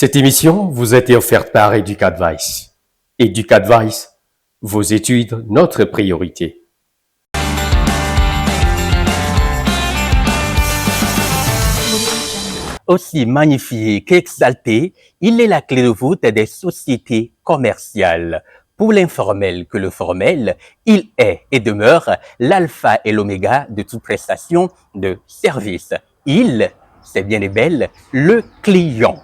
Cette émission vous a été offerte par EducAdvice. EducAdvice, vos études, notre priorité. Aussi magnifié qu'exalté, il est la clé de voûte des sociétés commerciales. Pour l'informel que le formel, il est et demeure l'alpha et l'oméga de toute prestation de service. Il, c'est bien et belle, le client.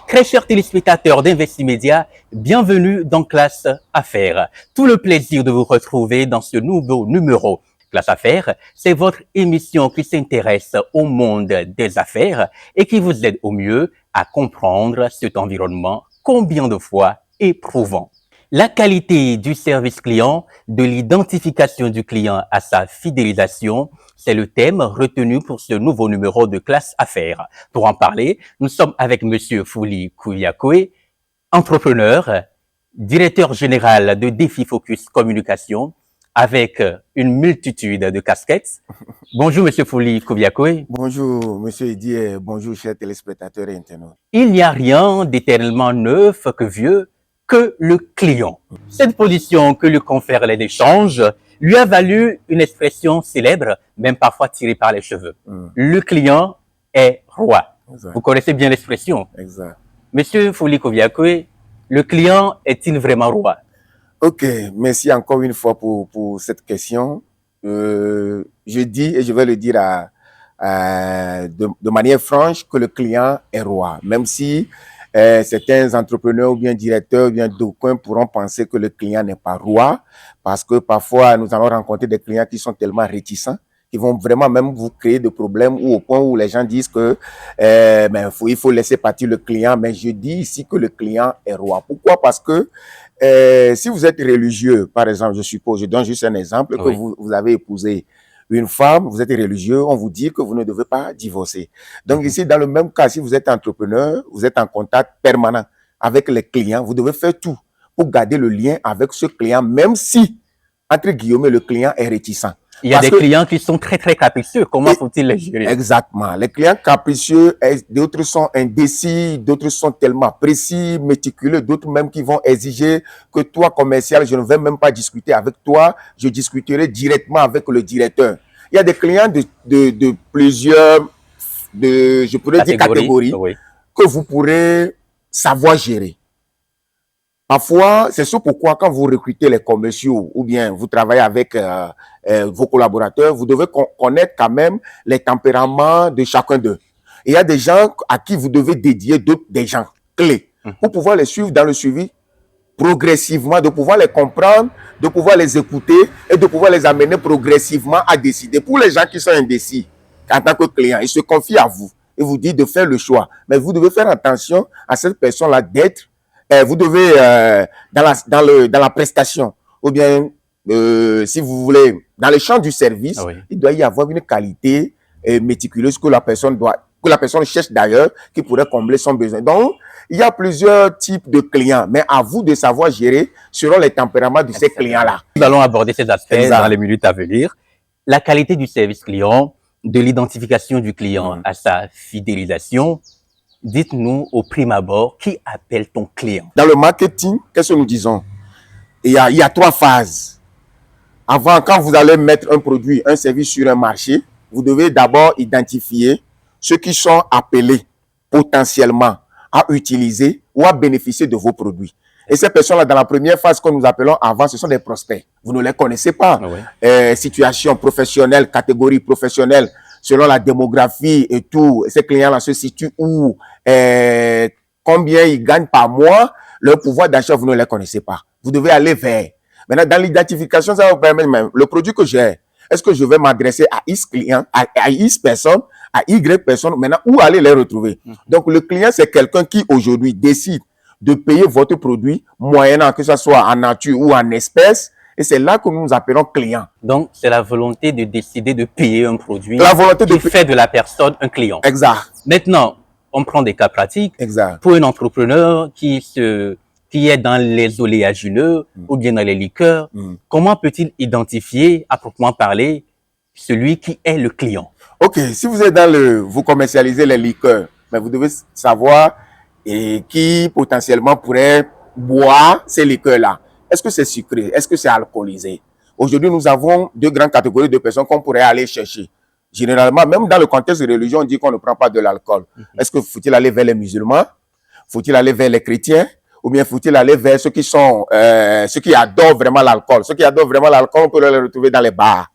Très chers téléspectateurs d'Investimédia, bienvenue dans Classe Affaires. Tout le plaisir de vous retrouver dans ce nouveau numéro. Classe Affaires, c'est votre émission qui s'intéresse au monde des affaires et qui vous aide au mieux à comprendre cet environnement combien de fois éprouvant. La qualité du service client, de l'identification du client à sa fidélisation, c'est le thème retenu pour ce nouveau numéro de Classe Affaires. Pour en parler, nous sommes avec Monsieur Fouli Kouyakoé, entrepreneur, directeur général de Défi Focus Communication, avec une multitude de casquettes. Bonjour Monsieur Fouli Kouyakoé. Bonjour Monsieur Eddy et bonjour chers téléspectateurs et internautes. Il n'y a rien d'éternellement neuf que vieux que le client. Cette position que lui confère les échanges lui a valu une expression célèbre, même parfois tirée par les cheveux. Le client est roi. Exact. Vous connaissez bien l'expression. Exact. Monsieur Fouli Kouyakoé, le client est-il vraiment roi? Ok, merci encore une fois pour cette question. Je dis et je vais le dire de manière franche que le client est roi, même si certains entrepreneurs ou bien directeurs ou bien d'aucuns pourront penser que le client n'est pas roi, parce que parfois nous allons rencontrer des clients qui sont tellement réticents, qui vont vraiment même vous créer des problèmes ou au point où les gens disent que il faut laisser partir le client. Mais je dis ici que le client est roi. Pourquoi? Parce que si vous êtes religieux, par exemple, je suppose, je donne juste un exemple, Oui. que vous avez épousé une femme, vous êtes religieux, on vous dit que vous ne devez pas divorcer. Donc ici, dans le même cas, si vous êtes entrepreneur, vous êtes en contact permanent avec les clients, vous devez faire tout pour garder le lien avec ce client, même si, entre guillemets, le client est réticent. Il y a Parce des que- clients qui sont très capricieux. Comment faut-il les gérer? Exactement. Les clients capricieux, d'autres sont indécis, d'autres sont tellement précis, méticuleux, d'autres même qui vont exiger que toi, commercial, je ne vais même pas discuter avec toi, je discuterai directement avec le directeur. Il y a des clients de plusieurs, je pourrais dire catégories, Oui. que vous pourrez savoir gérer. Parfois, c'est ce pourquoi quand vous recrutez les commerciaux ou bien vous travaillez avec vos collaborateurs, vous devez connaître quand même les tempéraments de chacun d'eux. Il y a des gens à qui vous devez dédier des gens clés pour pouvoir les suivre dans le suivi progressivement, de pouvoir les comprendre, de pouvoir les écouter et de pouvoir les amener progressivement à décider. Pour les gens qui sont indécis, en tant que client, ils se confient à vous et vous disent de faire le choix. Mais vous devez faire attention à cette personne-là d'être vous devez, dans la prestation, ou bien, si vous voulez, dans le champ du service, Oui. il doit y avoir une qualité méticuleuse que la personne cherche d'ailleurs, qui pourrait combler son besoin. Donc, il y a plusieurs types de clients, mais à vous de savoir gérer selon les tempéraments de ces clients-là. Nous allons aborder ces aspects Exact. dans les minutes à venir. La qualité du service client, de l'identification du client à sa fidélisation. Dites-nous au prime abord, qui appelle ton client? Dans le marketing, qu'est-ce que nous disons? Il y a trois phases. Avant, quand vous allez mettre un produit, un service sur un marché, vous devez d'abord identifier ceux qui sont appelés potentiellement à utiliser ou à bénéficier de vos produits. Et ces personnes-là, dans la première phase que nous appelons avant, ce sont des prospects. Vous ne les connaissez pas. Situation professionnelle, catégorie professionnelle, selon la démographie et tout, ces clients-là se situent où, combien ils gagnent par mois, leur pouvoir d'achat, vous ne les connaissez pas. Vous devez aller vers. Maintenant, dans l'identification, ça va vous permettre même, le produit que j'ai, est-ce que je vais m'adresser à X clients, à X personnes, à Y personnes, maintenant, où aller les retrouver? Donc, le client, c'est quelqu'un qui, aujourd'hui, décide de payer votre produit, moyennant que ce soit en nature ou en espèces, et c'est là que nous nous appelons client. Donc, c'est la volonté de décider de payer un produit La volonté qui fait de la personne un client. Exact. Maintenant, on prend des cas pratiques. Exact. Pour un entrepreneur qui est dans les oléagineux ou bien dans les liqueurs, comment peut-il identifier, à proprement parler, celui qui est le client? Ok, si vous êtes vous commercialisez les liqueurs, mais vous devez savoir et qui potentiellement pourraient boire ces liqueurs-là. Est-ce que c'est sucré? Est-ce que c'est alcoolisé? Aujourd'hui, nous avons deux grandes catégories de personnes qu'on pourrait aller chercher. Généralement, même dans le contexte de religion, on dit qu'on ne prend pas de l'alcool. Est-ce que faut-il aller vers les musulmans? Faut-il aller vers les chrétiens? Ou bien faut-il aller vers ceux qui sont, ceux qui adorent vraiment l'alcool? Ceux qui adorent vraiment l'alcool, on peut les retrouver dans les bars.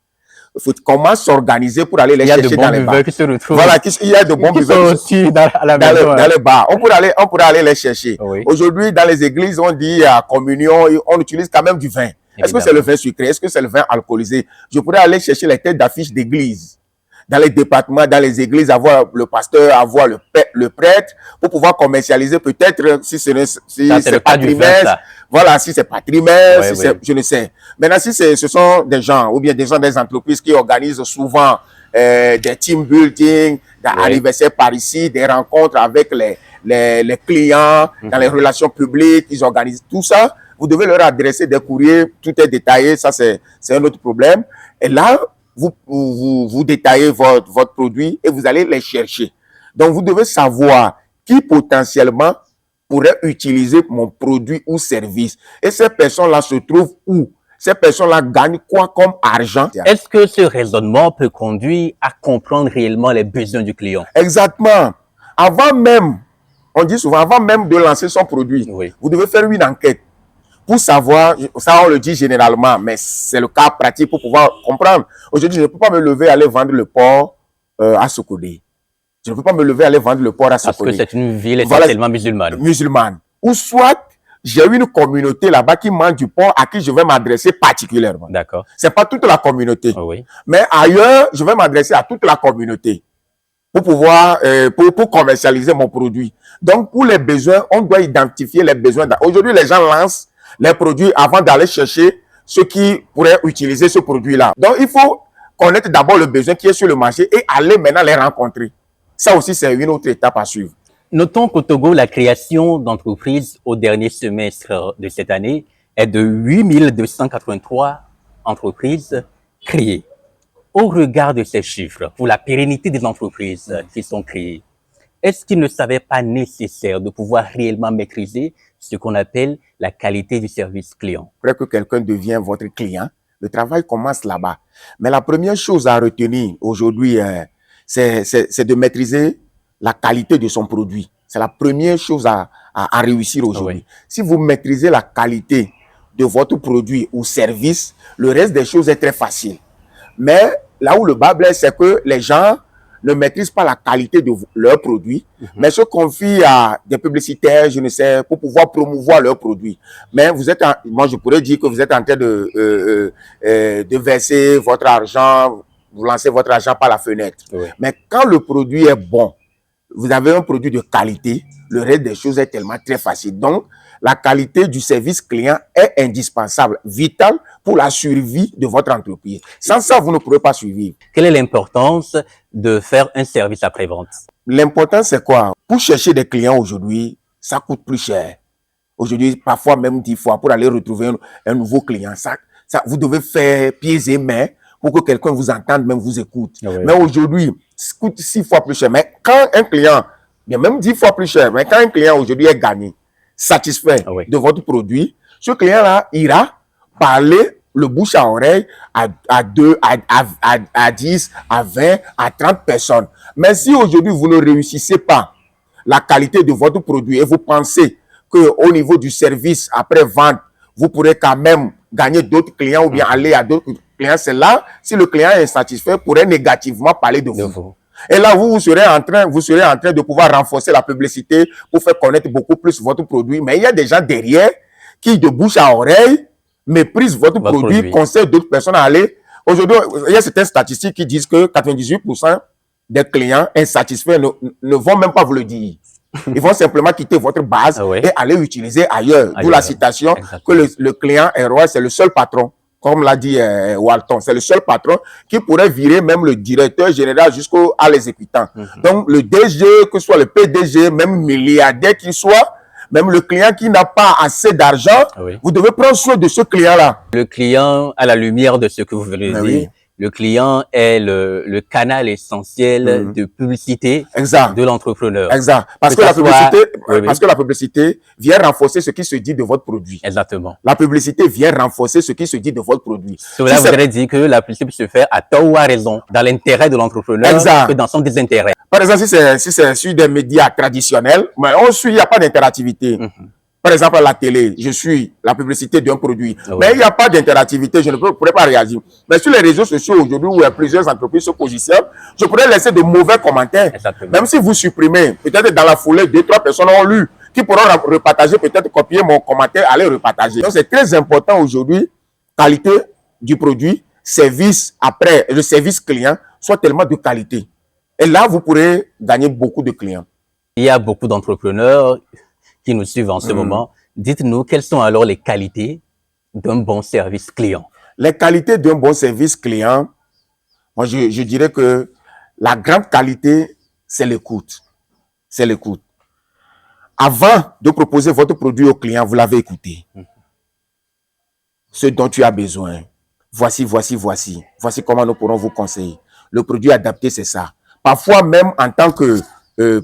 Comment s'organiser pour aller les chercher dans les bars? Qui se retrouvent. Voilà, il y a de bons buveurs aussi dans les bars. On pourrait aller les chercher. Oui. Aujourd'hui, dans les églises, on dit à communion, on utilise quand même du vin. Est-ce que c'est le vin sucré? Est-ce que c'est le vin alcoolisé? Je pourrais aller chercher les têtes d'affiche d'église. Dans les départements, dans les églises, avoir le pasteur, avoir le prêtre, pour pouvoir commercialiser peut-être si c'est pas trimestre. Voilà, si c'est pas trimestre, je ne sais. Maintenant, si ce sont des gens, ou bien des gens des entreprises qui organisent souvent des team building, des anniversaires par ici, des rencontres avec les clients, dans les relations publiques, ils organisent tout ça. Vous devez leur adresser des courriers, tout est détaillé, ça c'est un autre problème. Et là, vous détaillez votre produit et vous allez les chercher. Donc, vous devez savoir qui potentiellement pourrait utiliser mon produit ou service. Et ces personnes-là se trouvent où? Ces personnes-là gagnent quoi comme argent? Est-ce que ce raisonnement peut conduire à comprendre réellement les besoins du client? Exactement. Avant même, on dit souvent, avant même de lancer son produit, vous devez faire une enquête pour savoir, ça on le dit généralement, mais c'est le cas pratique pour pouvoir comprendre. Aujourd'hui, je ne peux pas me lever et aller vendre le porc à Sokodé. Je ne peux pas me lever et aller vendre le porc à Sokodé. Parce que c'est une ville essentiellement musulmane. Musulmane. Ou soit, j'ai une communauté là-bas qui mange du porc à qui je vais m'adresser particulièrement. D'accord. C'est pas toute la communauté. Oui. Mais ailleurs, je vais m'adresser à toute la communauté pour pouvoir, pour commercialiser mon produit. Donc, pour les besoins, on doit identifier les besoins. Aujourd'hui, les gens lancent les produits avant d'aller chercher ceux qui pourraient utiliser ce produit-là. Donc, il faut connaître d'abord le besoin qui est sur le marché et aller maintenant les rencontrer. Ça aussi, c'est une autre étape à suivre. Notons qu'au Togo, la création d'entreprises au dernier semestre de cette année est de 8283 entreprises créées. Au regard de ces chiffres, pour la pérennité des entreprises qui sont créées, est-ce qu'il ne serait pas nécessaire de pouvoir réellement maîtriser ce qu'on appelle la qualité du service client? Après que quelqu'un devienne votre client, le travail commence là-bas. Mais la première chose à retenir aujourd'hui, c'est de maîtriser la qualité de son produit. C'est la première chose à réussir aujourd'hui. Si vous maîtrisez la qualité de votre produit ou service, le reste des choses est très facile. Mais là où le bas blesse, c'est que les gens ne maîtrisent pas la qualité de leurs produits, mais se confient à des publicitaires, je ne sais, pour pouvoir promouvoir leurs produits. Mais vous êtes, moi je pourrais dire que vous êtes en train de verser votre argent, vous lancez votre argent par la fenêtre. Mais quand le produit est bon, vous avez un produit de qualité, le reste des choses est tellement très facile. Donc, la qualité du service client est indispensable, vitale pour la survie de votre entreprise. Sans ça, vous ne pourrez pas survivre. Quelle est l'importance de faire un service après-vente? L'important, c'est quoi? Pour chercher des clients aujourd'hui, ça coûte plus cher. Aujourd'hui, parfois même 10 fois, pour aller retrouver un nouveau client, ça, vous devez faire pieds et mains pour que quelqu'un vous entende, même vous écoute. Mais aujourd'hui, ça coûte 6 fois plus cher. Mais quand un client, bien même 10 fois plus cher, mais quand un client aujourd'hui est gagné, satisfait de votre produit, ce client-là ira parler le bouche à oreille à 2, à 10, à 20, à 30 personnes. Mais si aujourd'hui vous ne réussissez pas la qualité de votre produit et vous pensez qu'au niveau du service après-vente, vous pourrez quand même gagner d'autres clients ou bien aller à d'autres clients, c'est là, si le client est insatisfait, pourrait négativement parler de vous. Et là, vous serez en train de pouvoir renforcer la publicité pour faire connaître beaucoup plus votre produit. Mais il y a des gens derrière qui, de bouche à oreille, méprisent votre produit, conseillent d'autres personnes à aller. Aujourd'hui, il y a certaines statistiques qui disent que 98% des clients insatisfaits ne vont même pas vous le dire. Ils vont simplement quitter votre base et aller utiliser ailleurs. D'où la citation que le client est roi, c'est le seul patron. Comme l'a dit Walton, c'est le seul patron qui pourrait virer même le directeur général jusqu'à l'exécutant. Donc, le DG, que ce soit le PDG, même milliardaire qu'il soit, même le client qui n'a pas assez d'argent, vous devez prendre soin de ce client-là. Le client, à la lumière de ce que vous venez de dire, le client est le canal essentiel de publicité Exact. de l'entrepreneur. Exact. Parce que, ça la publicité, soit- oui. parce que la publicité vient renforcer ce qui se dit de votre produit. Exactement. La publicité vient renforcer ce qui se dit de votre produit. Cela Si c'est- voudrait dire que la publicité peut se faire à tort ou à raison, dans l'intérêt de l'entrepreneur Exact. que dans son désintérêt. Par exemple, si c'est sur des médias traditionnels, mais on suit, il n'y a pas d'interactivité. Par exemple, à la télé, je suis la publicité d'un produit. Oui. Mais il n'y a pas d'interactivité, je ne pourrais pas réagir. Mais sur les réseaux sociaux aujourd'hui, où il y a plusieurs entreprises se positionnent, je pourrais laisser de mauvais commentaires. Exactement. Même si vous supprimez, peut-être dans la foulée, 2-3 personnes ont lu, qui pourront repartager, peut-être copier mon commentaire, aller repartager. Donc, c'est très important aujourd'hui, qualité du produit, service, après, le service client, soit tellement de qualité. Et là, vous pourrez gagner beaucoup de clients. Il y a beaucoup d'entrepreneurs qui nous suivent en ce moment. Dites-nous, quelles sont alors les qualités d'un bon service client? Les qualités d'un bon service client, moi, je dirais que la grande qualité, c'est l'écoute. C'est l'écoute. Avant de proposer votre produit au client, vous l'avez écouté. Ce dont tu as besoin. Voici comment nous pourrons vous conseiller. Le produit adapté, c'est ça. Parfois, même en tant que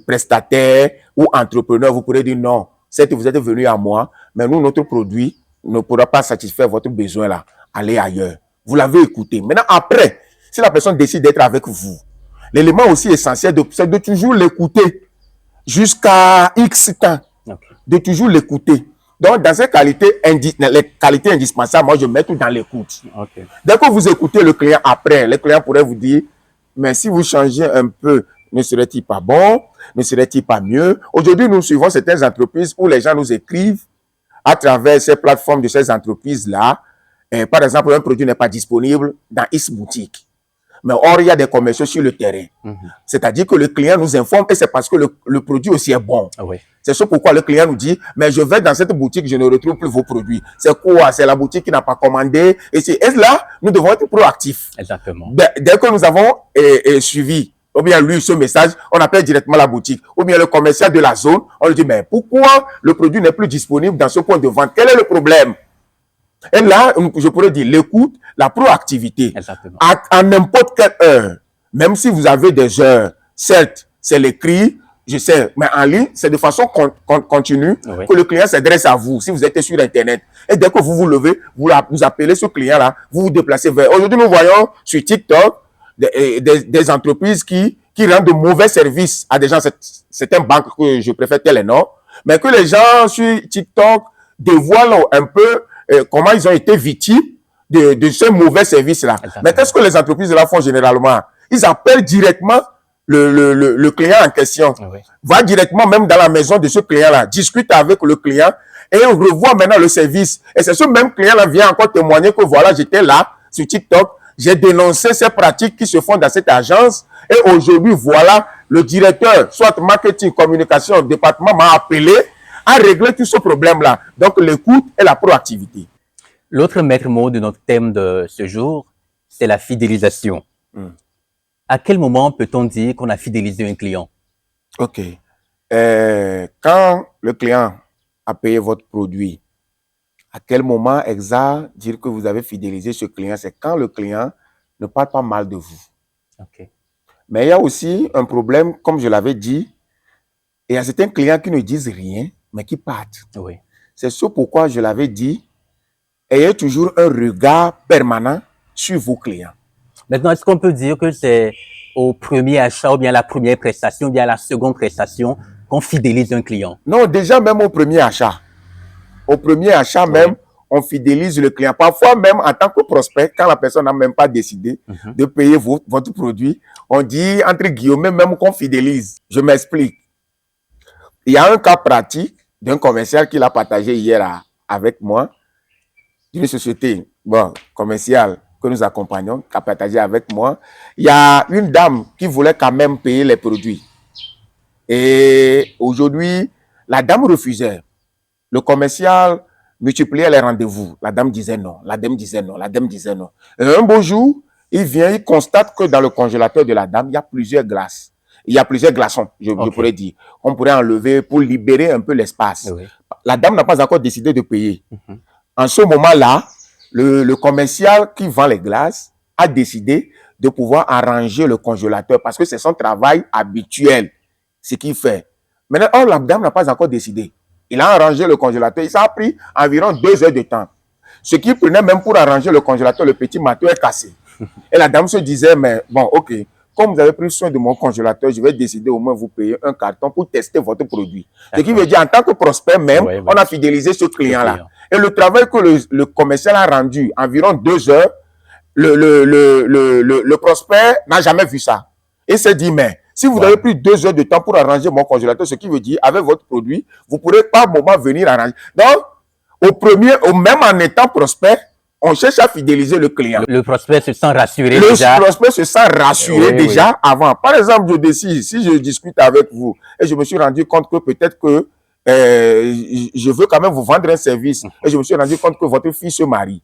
prestataire ou entrepreneur, vous pourrez dire non, certes, vous êtes venu à moi, mais nous, notre produit ne pourra pas satisfaire votre besoin là. Allez ailleurs. Vous l'avez écouté. Maintenant, après, si la personne décide d'être avec vous, l'élément aussi essentiel, c'est de toujours l'écouter jusqu'à X temps. Okay. De toujours l'écouter. Donc, dans ces qualités, les qualités indispensables, moi, je mets tout dans l'écoute. Okay. Dès que vous écoutez le client après, le client pourrait vous dire, mais si vous changez un peu, ne serait-il pas bon? Ne serait-il pas mieux? Aujourd'hui, nous suivons certaines entreprises où les gens nous écrivent à travers ces plateformes de ces entreprises-là. Par exemple, un produit n'est pas disponible dans X boutique. Mais or, il y a des commerciaux sur le terrain. C'est-à-dire que le client nous informe et c'est parce que le produit aussi est bon. Ah oui. C'est ce pourquoi le client nous dit, mais je vais dans cette boutique, je ne retrouve plus vos produits. C'est quoi? C'est la boutique qui n'a pas commandé. Et là, nous devons être proactifs. Exactement. Dès que nous avons suivi, ou bien lu ce message, on appelle directement la boutique. Ou bien le commercial de la zone, on lui dit, mais pourquoi le produit n'est plus disponible dans ce point de vente? Quel est le problème? Et là, je pourrais dire l'écoute, la proactivité. Exactement. À n'importe quelle heure, même si vous avez des heures, certes, c'est l'écrit, je sais, mais en ligne, c'est de façon continue Oui. que le client s'adresse à vous, si vous êtes sur Internet. Et dès que vous vous levez, vous appelez ce client-là, vous vous déplacez vers... Aujourd'hui, nous voyons sur TikTok des entreprises qui rendent de mauvais services à des gens. C'est un banque que je préfère tel et non, mais que les gens sur TikTok dévoilent un peu comment ils ont été victimes de ce mauvais service-là. Mais qu'est-ce que les entreprises là font généralement? Ils appellent directement le client en question. Oui. Va directement même dans la maison de ce client-là, discute avec le client et on revoit maintenant le service. Et c'est ce même client-là vient encore témoigner que voilà, j'étais là sur TikTok, j'ai dénoncé ces pratiques qui se font dans cette agence et aujourd'hui, voilà, le directeur, soit marketing, communication, département m'a appelé à régler tout ce problème-là. Donc, l'écoute et la proactivité. L'autre maître mot de notre thème de ce jour, c'est la fidélisation. À quel moment peut-on dire qu'on a fidélisé un client? OK. Quand le client a payé votre produit, à quel moment exact dire que vous avez fidélisé ce client? C'est quand le client ne parle pas mal de vous. Okay. Mais il y a aussi un problème, comme je l'avais dit, il y a certains clients qui ne disent rien, mais qui partent. Oui. C'est ce pourquoi je l'avais dit, ayez toujours un regard permanent sur vos clients. Maintenant, est-ce qu'on peut dire que c'est au premier achat ou bien à la première prestation ou bien à la seconde prestation qu'on fidélise un client? Non, déjà même au premier achat. Au premier achat même, on fidélise le client. Parfois même en tant que prospect, quand la personne n'a même pas décidé de payer votre produit, on dit entre guillemets même qu'on fidélise. Je m'explique. Il y a un cas pratique d'un commercial qui l'a partagé hier avec moi, d'une société commerciale que nous accompagnons, qui a partagé avec moi. Il y a une dame qui voulait quand même payer les produits. Et aujourd'hui, la dame refusait. Le commercial multipliait les rendez-vous. La dame disait non, la dame disait non, la dame disait non. Et un beau jour, il vient, il constate que dans le congélateur de la dame, il y a plusieurs glaces. Il y a plusieurs glaçons, je pourrais dire. On pourrait enlever pour libérer un peu l'espace. Oui. La dame n'a pas encore décidé de payer. En ce moment-là, le commercial qui vend les glaces a décidé de pouvoir arranger le congélateur parce que c'est son travail habituel, ce qu'il fait. Maintenant, or, la dame n'a pas encore décidé. Il a arrangé le congélateur. Ça a pris environ 2 heures de temps. Ce qu'il prenait même pour arranger le congélateur, le petit marteau est cassé. Et la dame se disait, mais bon, ok, comme vous avez pris soin de mon congélateur, je vais décider au moins vous payer un carton pour tester votre produit. Ce qui veut dire, en tant que prospect même, on a fidélisé ce client-là. Et le travail que le commercial a rendu, environ 2 heures, le prospect n'a jamais vu ça. Et s'est dit, mais si vous avez pris 2 heures de temps pour arranger mon congélateur, ce qui veut dire, avec votre produit, vous pourrez par moment venir arranger. Donc, même en étant prospect, on cherche à fidéliser le client. Le prospect se sent rassuré déjà. Le prospect se sent rassuré déjà avant. Par exemple, je décide, si je discute avec vous et je me suis rendu compte que peut-être que je veux quand même vous vendre un service et je me suis rendu compte que votre fille se marie.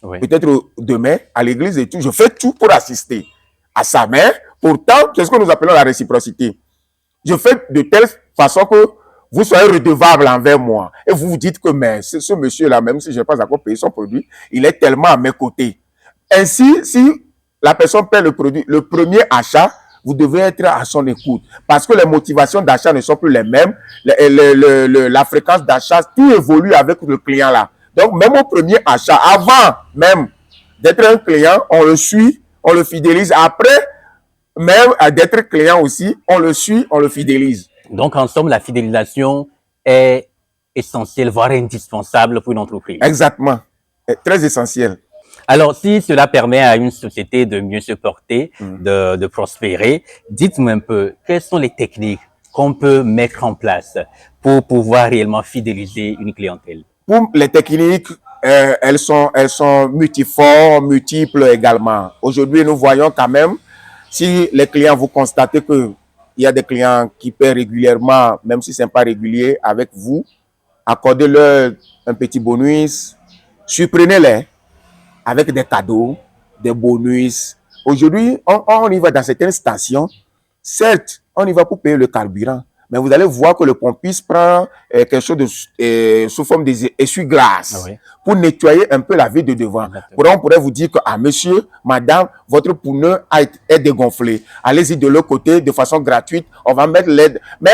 Peut-être demain, à l'église et tout, je fais tout pour assister à sa mère. Pourtant, c'est ce que nous appelons la réciprocité. Je fais de telle façon que vous soyez redevable envers moi. Et vous vous dites que mais ce monsieur-là, même si je n'ai pas encore payé son produit, il est tellement à mes côtés. Ainsi, si la personne paie le produit, le premier achat, vous devez être à son écoute. Parce que les motivations d'achat ne sont plus les mêmes. La fréquence d'achat, tout évolue avec le client-là. Donc, même au premier achat, avant même d'être un client, on le suit, on le fidélise. Après, même d'être client aussi, on le suit, on le fidélise. Donc, en somme, la fidélisation est essentielle, voire indispensable pour une entreprise. Exactement. Très essentiel. Alors, si cela permet à une société de mieux se porter, de prospérer, dites-moi un peu, quelles sont les techniques qu'on peut mettre en place pour pouvoir réellement fidéliser une clientèle? Pour les techniques, elles sont multiformes, multiples également. Aujourd'hui, nous voyons quand même, si les clients, vous constatez que il y a des clients qui paient régulièrement, même si ce n'est pas régulier, avec vous, accordez-leur un petit bonus, surprenez-les avec des cadeaux, des bonus. Aujourd'hui, on y va dans certaines stations. Certes, on y va pour payer le carburant, mais vous allez voir que le pompiste prend quelque chose sous forme d'essuie-glace pour nettoyer un peu la vitre de devant. On pourrait vous dire que, ah, monsieur, madame, votre pneu est dégonflé. Allez-y de l'autre côté de façon gratuite. On va mettre l'aide. Mais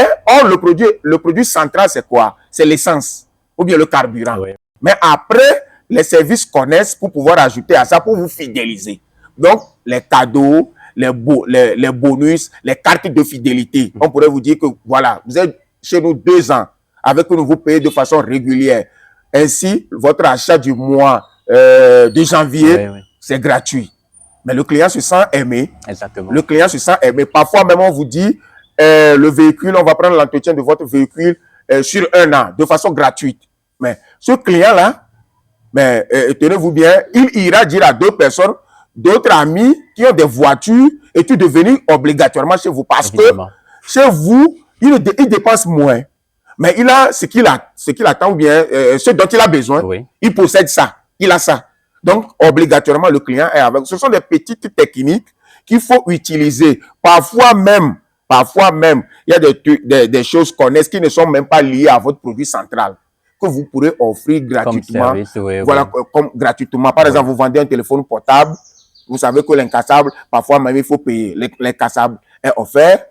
le produit central, c'est quoi? C'est l'essence ou bien le carburant. Mais après, les services connaissent pour pouvoir ajouter à ça, pour vous fidéliser. Donc, les cadeaux, les bonus, les cartes de fidélité. On pourrait vous dire que, voilà, vous êtes chez nous 2 ans, avec que nous vous payez de façon régulière. Ainsi, votre achat du mois de janvier, c'est gratuit. Mais le client se sent aimé. Exactement. Le client se sent aimé. Parfois même, on vous dit, le véhicule, on va prendre l'entretien de votre véhicule sur 1 an, de façon gratuite. Mais ce client-là, mais tenez-vous bien, il ira dire à 2 personnes, d'autres amis qui ont des voitures et tout de venir obligatoirement chez vous. Parce que chez vous, il dépense moins. Mais il a ce qu'il attend ou bien ce dont il a besoin. Il possède ça. Il a ça. Donc, obligatoirement, le client est avec. Ce sont des petites techniques qu'il faut utiliser. Parfois même, il y a des choses qu'on est qui ne sont même pas liées à votre produit central, que vous pourrez offrir gratuitement. Comme service, voilà, comme gratuitement. Par exemple, vous vendez un téléphone portable, vous savez que l'incassable, parfois même il faut payer. L'incassable est offert,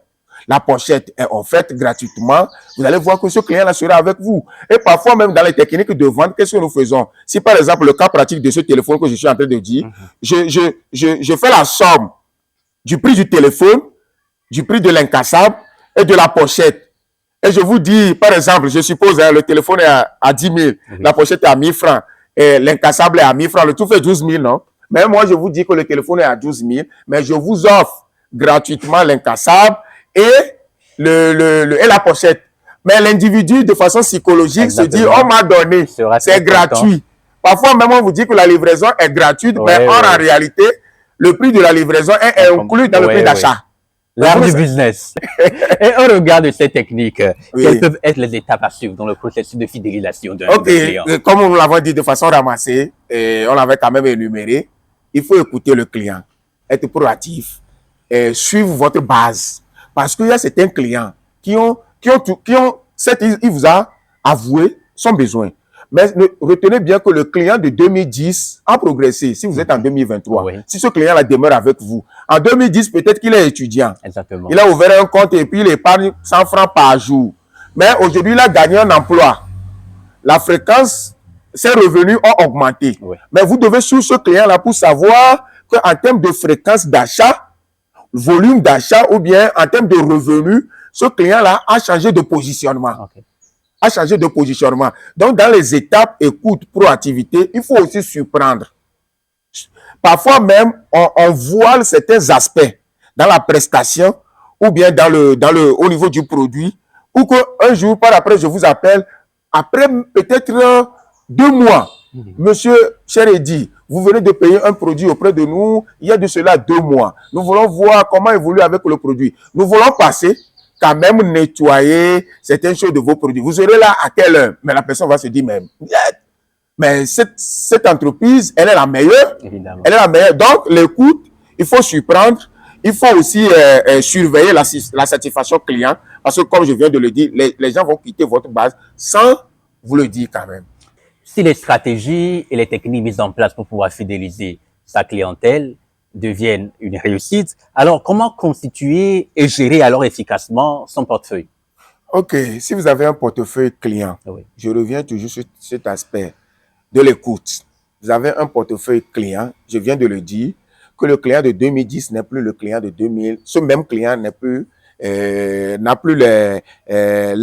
la pochette est offerte gratuitement. Vous allez voir que ce client-là sera avec vous. Et parfois même dans les techniques de vente, qu'est-ce que nous faisons? Si par exemple le cas pratique de ce téléphone que je suis en train de dire, je fais la somme du prix du téléphone, du prix de l'incassable et de la pochette. Et je vous dis, par exemple, je suppose, le téléphone est à 10 000, la pochette est à 1000 francs, et l'incassable est à 1000 francs, le tout fait 12 000, non? Mais moi, je vous dis que le téléphone est à 12 000, mais je vous offre gratuitement l'incassable et la pochette. Mais l'individu, de façon psychologique, se dit, on m'a donné, c'est gratuit. Parfois, même, on vous dit que la livraison est gratuite, mais en réalité, le prix de la livraison est inclus dans le prix d'achat. L'art du business. Et au regard de ces techniques, quelles peuvent être les étapes à suivre dans le processus de fidélisation d'un client? Comme nous l'avons dit de façon ramassée, et on l'avait quand même énuméré, il faut écouter le client, être proactif, suivre votre base. Parce qu'il y a certains clients qui ont il vous a avoué son besoin. Mais retenez bien que le client de 2010 a progressé. Si vous êtes en 2023, Oui. si ce client-là demeure avec vous, en 2010, peut-être qu'il est étudiant. Exactement. Il a ouvert un compte et puis il épargne 100 francs par jour. Mais aujourd'hui, il a gagné un emploi. La fréquence, ses revenus ont augmenté. Oui. Mais vous devez suivre ce client-là pour savoir qu'en termes de fréquence d'achat, volume d'achat ou bien en termes de revenus, ce client-là a changé de positionnement. Ok. A changé de positionnement. Donc, dans les étapes écoute, proactivité, il faut aussi surprendre. Parfois même, on voile certains aspects dans la prestation ou bien au niveau du produit, ou qu'un jour, par après, je vous appelle, après peut-être 2 mois, monsieur Cheredi, vous venez de payer un produit auprès de nous, il y a de cela 2 mois. Nous voulons voir comment évoluer avec le produit. Nous voulons passer quand même nettoyer certaines choses de vos produits. Vous serez là à quelle heure? Mais la personne va se dire, mais cette entreprise, elle est la meilleure. Évidemment. Elle est la meilleure. Donc, l'écoute, il faut surprendre. Il faut aussi surveiller la satisfaction client. Parce que, comme je viens de le dire, les gens vont quitter votre base sans vous le dire quand même. Si les stratégies et les techniques mises en place pour pouvoir fidéliser sa clientèle deviennent une réussite, alors comment constituer et gérer alors efficacement son portefeuille? OK, si vous avez un portefeuille client, Oui. je reviens toujours sur cet aspect de l'écoute. Vous avez un portefeuille client, je viens de le dire, que le client de 2010 n'est plus le client de 2000. Ce même client n'a plus les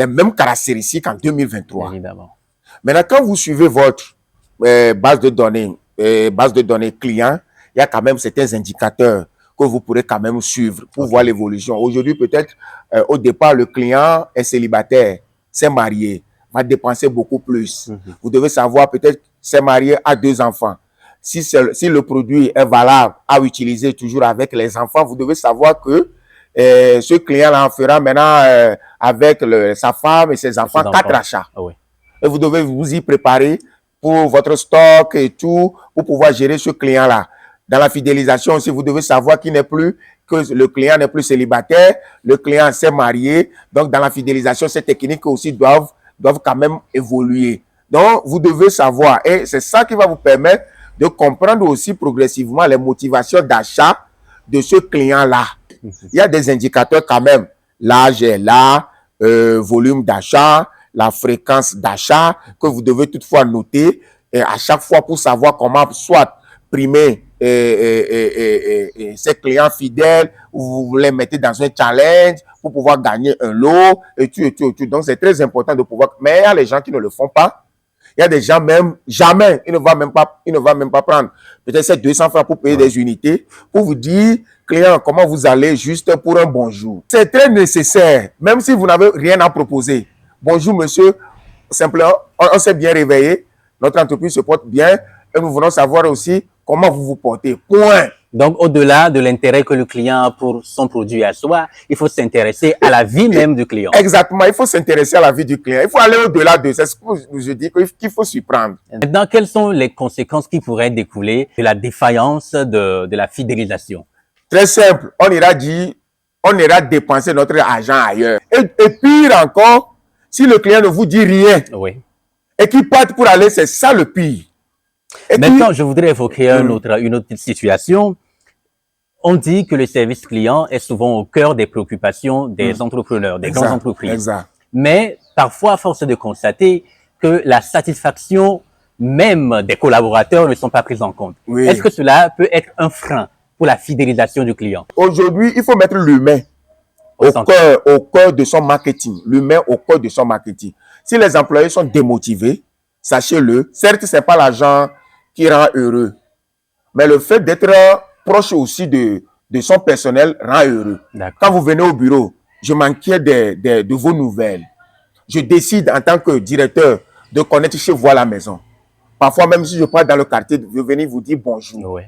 mêmes caractéristiques en 2023. Évidemment. Maintenant, quand vous suivez votre base de données client, il y a quand même certains indicateurs que vous pourrez quand même suivre pour voir l'évolution. Aujourd'hui, peut-être, au départ, le client est célibataire, s'est marié, va dépenser beaucoup plus. Vous devez savoir, peut-être, s'est marié, a 2 enfants. Si le produit est valable à utiliser toujours avec les enfants, vous devez savoir que ce client-là en fera maintenant avec sa femme et ses enfants 4 achats. Ah oui. Et vous devez vous y préparer pour votre stock et tout, pour pouvoir gérer ce client-là. Dans la fidélisation aussi, vous devez savoir que le client n'est plus célibataire, le client s'est marié. Donc, dans la fidélisation, ces techniques aussi doivent quand même évoluer. Donc, vous devez savoir, et c'est ça qui va vous permettre de comprendre aussi progressivement les motivations d'achat de ce client-là. Il y a des indicateurs quand même. L'âge est là, volume d'achat, la fréquence d'achat que vous devez toutefois noter à chaque fois pour savoir comment soit primer ces clients fidèles, ou vous les mettez dans un challenge pour pouvoir gagner un lot et tout. Donc, c'est très important de pouvoir. Mais il y a les gens qui ne le font pas. Il y a des gens même, jamais, il ne va même pas prendre peut-être ces 200 francs pour payer des unités, pour vous dire, client, comment vous allez juste pour un bonjour. C'est très nécessaire, même si vous n'avez rien à proposer. Bonjour monsieur, simplement, on s'est bien réveillé, notre entreprise se porte bien et nous voulons savoir aussi comment vous vous portez. Point. Donc, au-delà de l'intérêt que le client a pour son produit à soi, il faut s'intéresser à la vie même du client. Exactement, il faut s'intéresser à la vie du client. Il faut aller au-delà de ça. C'est ce que je dis qu'il faut surprendre. Maintenant, quelles sont les conséquences qui pourraient découler de la défaillance de la fidélisation? Très simple, on ira dépenser notre argent ailleurs. Et pire encore, si le client ne vous dit rien Oui. et qu'il parte pour aller, c'est ça le pire. Et maintenant, je voudrais évoquer une autre situation. On dit que le service client est souvent au cœur des préoccupations des entrepreneurs, des grandes entreprises. Exact. Mais parfois, force est de constater que la satisfaction même des collaborateurs ne sont pas prises en compte. Oui. Est-ce que cela peut être un frein pour la fidélisation du client? Aujourd'hui, il faut mettre l'humain au cœur de son marketing. L'humain au cœur de son marketing. Si les employés sont démotivés, sachez-le, certes, c'est pas l'argent qui rend heureux, mais le fait d'être proche aussi de son personnel rend heureux. Quand vous venez au bureau, je m'inquiète de vos nouvelles. Je décide en tant que directeur de connaître chez vous à la maison. Parfois, même si je pars dans le quartier, je vais venir vous dire bonjour. Oui.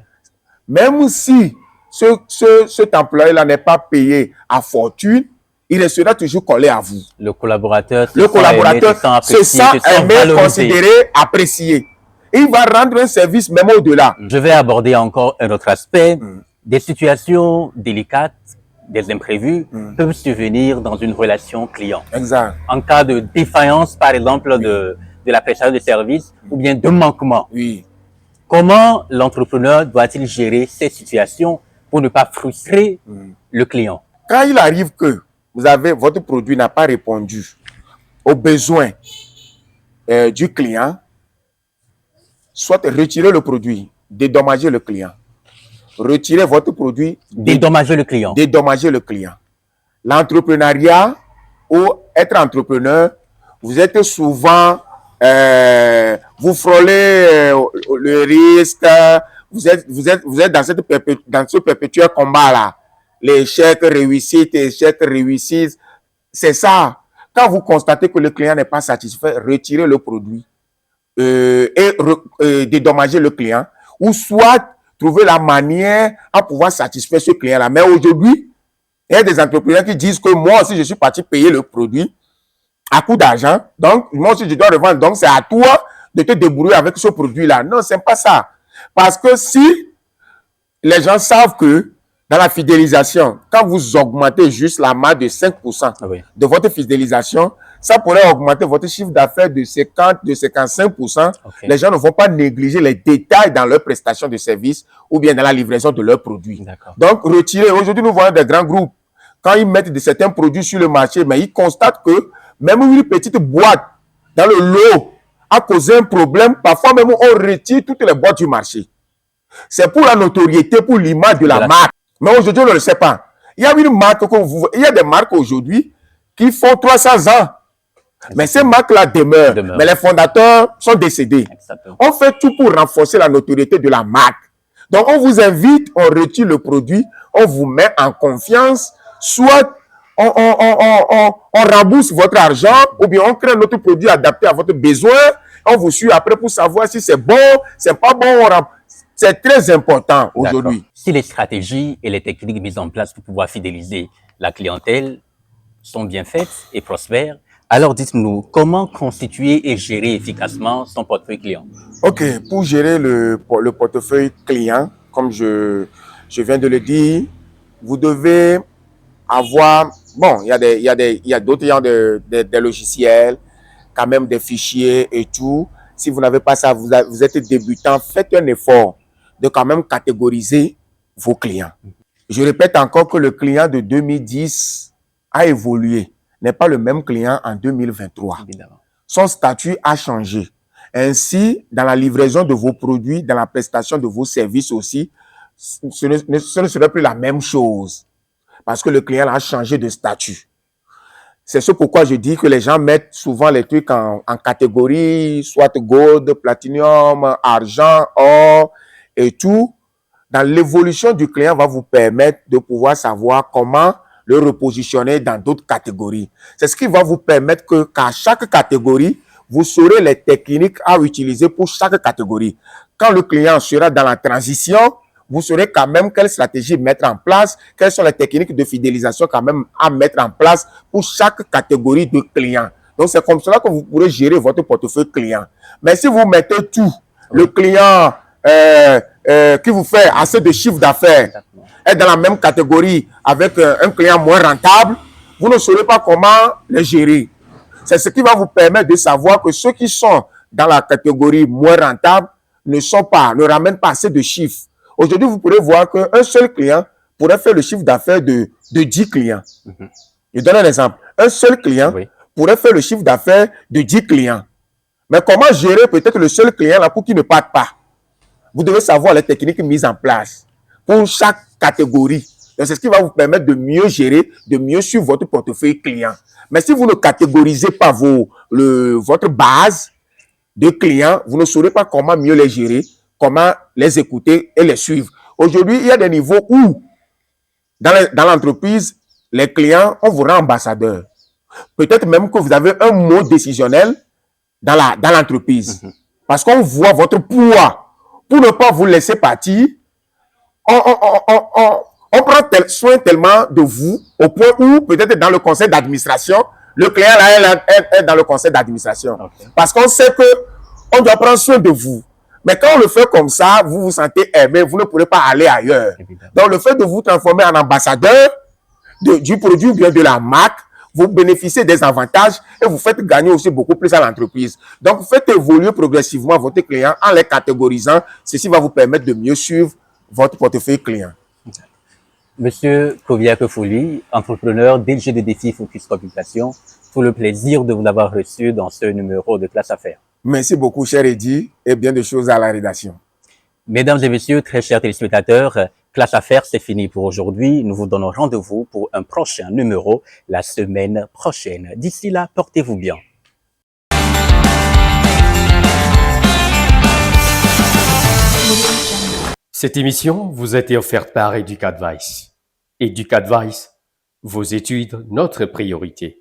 Même si cet employé-là n'est pas payé à fortune, il restera toujours collé à vous. Le collaborateur se sent aimé, considéré, apprécié. Il va rendre un service même au-delà. Je vais aborder encore un autre aspect. Des situations délicates, des imprévus peuvent survenir dans une relation client. Exact. En cas de défaillance, par exemple, de la prestation de services ou bien de manquement. Oui. Comment l'entrepreneur doit-il gérer ces situations pour ne pas frustrer le client? Quand il arrive que votre produit n'a pas répondu aux besoins du client, soit retirez le produit, dédommagez le client. Retirez votre produit, dédommager le client. Dédommager le client. L'entrepreneuriat ou être entrepreneur, vous êtes souvent, vous frôlez le risque, vous êtes dans ce perpétuel combat-là. L'échec, réussite, échec, réussite. C'est ça. Quand vous constatez que le client n'est pas satisfait, retirez le produit et dédommager le client, ou soit trouver la manière à pouvoir satisfaire ce client-là. Mais aujourd'hui, il y a des entrepreneurs qui disent que moi aussi, je suis parti payer le produit à coût d'argent. Donc, moi aussi, je dois revendre. Donc, c'est à toi de te débrouiller avec ce produit-là. Non, c'est pas ça. Parce que si les gens savent que dans la fidélisation, quand vous augmentez juste la marge de 5% de votre fidélisation, ça pourrait augmenter votre chiffre d'affaires de 50, de 55%. Les gens ne vont pas négliger les détails dans leur prestation de service ou bien dans la livraison de leurs produits. Donc, retirez. Aujourd'hui, nous voyons des grands groupes. Quand ils mettent certains produits sur le marché, mais ils constatent que même une petite boîte dans le lot a causé un problème. Parfois même, on retire toutes les boîtes du marché. C'est pour la notoriété, pour l'image de la marque. Mais aujourd'hui, on ne le sait pas. Il y a une marque il y a des marques aujourd'hui qui font 300 ans. Mais ces marques-là demeurent. Mais les fondateurs sont décédés. Exactement. On fait tout pour renforcer la notoriété de la marque. Donc, on vous invite, on retire le produit, on vous met en confiance, soit on rembourse votre argent ou bien on crée notre produit adapté à votre besoin. On vous suit après pour savoir si c'est bon, c'est pas bon. C'est très important aujourd'hui. Si les stratégies et les techniques mises en place pour pouvoir fidéliser la clientèle sont bien faites et prospèrent, alors dites-nous, comment constituer et gérer efficacement son portefeuille client? Ok, pour gérer le portefeuille client, comme je viens de le dire, vous devez avoir, bon, il y a d'autres des logiciels, quand même des fichiers et tout. Si vous n'avez pas ça, vous êtes débutant, faites un effort de quand même catégoriser vos clients. Je répète encore que le client de 2010 a évolué, n'est pas le même client en 2023. Évidemment. Son statut a changé. Ainsi, dans la livraison de vos produits, dans la prestation de vos services aussi, ce ne serait plus la même chose. Parce que le client a changé de statut. C'est ce pourquoi je dis que les gens mettent souvent les trucs en catégorie, soit gold, platinum, argent, or et tout. Dans l'évolution du client va vous permettre de pouvoir savoir comment le repositionner dans d'autres catégories. C'est ce qui va vous permettre qu'à chaque catégorie, vous saurez les techniques à utiliser pour chaque catégorie. Quand le client sera dans la transition, vous saurez quand même quelle stratégie mettre en place, quelles sont les techniques de fidélisation quand même à mettre en place pour chaque catégorie de clients. Donc, c'est comme cela que vous pourrez gérer votre portefeuille client. Mais si vous mettez tout, le client qui vous fait assez de chiffre d'affaires est dans la même catégorie avec un client moins rentable, vous ne saurez pas comment le gérer. C'est ce qui va vous permettre de savoir que ceux qui sont dans la catégorie moins rentable ne ramènent pas assez de chiffres. Aujourd'hui, vous pourrez voir qu'un seul client pourrait faire le chiffre d'affaires de 10 clients. Je donne un exemple. Un seul client pourrait faire le chiffre d'affaires de 10 clients. Mais comment gérer peut-être le seul client là pour qu'il ne parte pas? Vous devez savoir les techniques mises en place pour chaque catégorie. Donc, c'est ce qui va vous permettre de mieux gérer, de mieux suivre votre portefeuille client. Mais si vous ne catégorisez pas votre base de clients, vous ne saurez pas comment mieux les gérer, comment les écouter et les suivre. Aujourd'hui, il y a des niveaux où, dans l'entreprise, les clients, on vous rend ambassadeur. Peut-être même que vous avez un mot décisionnel dans l'entreprise. Parce qu'on voit votre poids. Pour ne pas vous laisser partir, on prend soin tellement de vous au point où, peut-être dans le conseil d'administration, le client là, est dans le conseil d'administration. Parce qu'on sait qu'on doit prendre soin de vous. Mais quand on le fait comme ça, vous vous sentez aimé, vous ne pourrez pas aller ailleurs. Donc, le fait de vous transformer en ambassadeur du produit ou bien de la marque, vous bénéficiez des avantages et vous faites gagner aussi beaucoup plus à l'entreprise. Donc, faites évoluer progressivement votre client en les catégorisant. Ceci va vous permettre de mieux suivre votre portefeuille client. Monsieur Koviak Fouli, entrepreneur DG de Défi Focus Communication, tout le plaisir de vous avoir reçu dans ce numéro de Classe Affaires. Merci beaucoup, cher Eddy, et bien de choses à la rédaction. Mesdames et messieurs, très chers téléspectateurs, Classe Affaires, c'est fini pour aujourd'hui. Nous vous donnons rendez-vous pour un prochain numéro la semaine prochaine. D'ici là, portez-vous bien. Cette émission vous a été offerte par EducAdvice. EducAdvice, vos études, notre priorité.